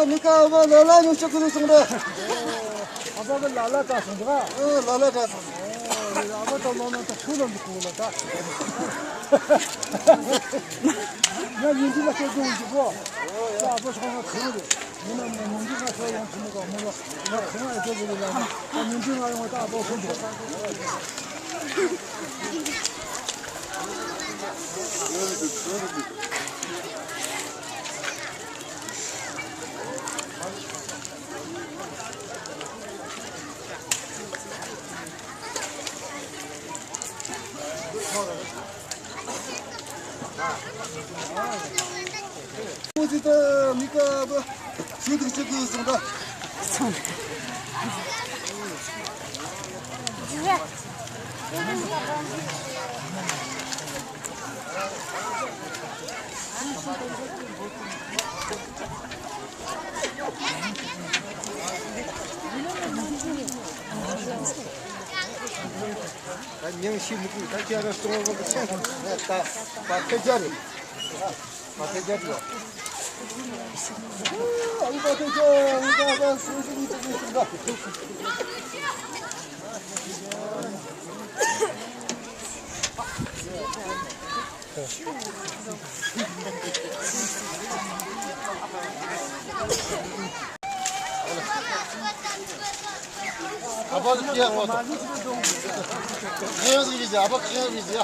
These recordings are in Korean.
你看我老老牛这个送的，아빠가 날라다 손가. 老老这送。 아빠도 너는 또 풀을 먹고 올라다. 나 인지가 깨져오고. 나 아빠 저거 그러고. 너는 뭐 인지가 저거 주무가 뭐가 나 그만 해줘버리려면 나 인지가 하는 거다 아빠 손도.我觉得那个不，这个送的。送的。你媳妇他家的送我个钱，把在家里，把在家里。你把在家，你把叔叔你这个送的。 아빠도 그냥 뭐 그냥 일이지 아빠 그냥 일이지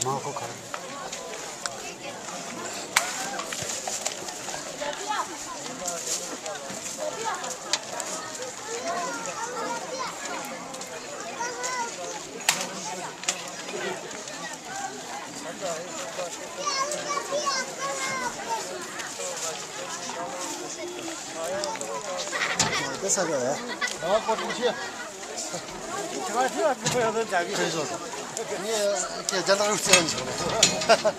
마고 가라这啥个？啊，过东西。这玩意儿这不要都加给谁说的？你也简单点讲。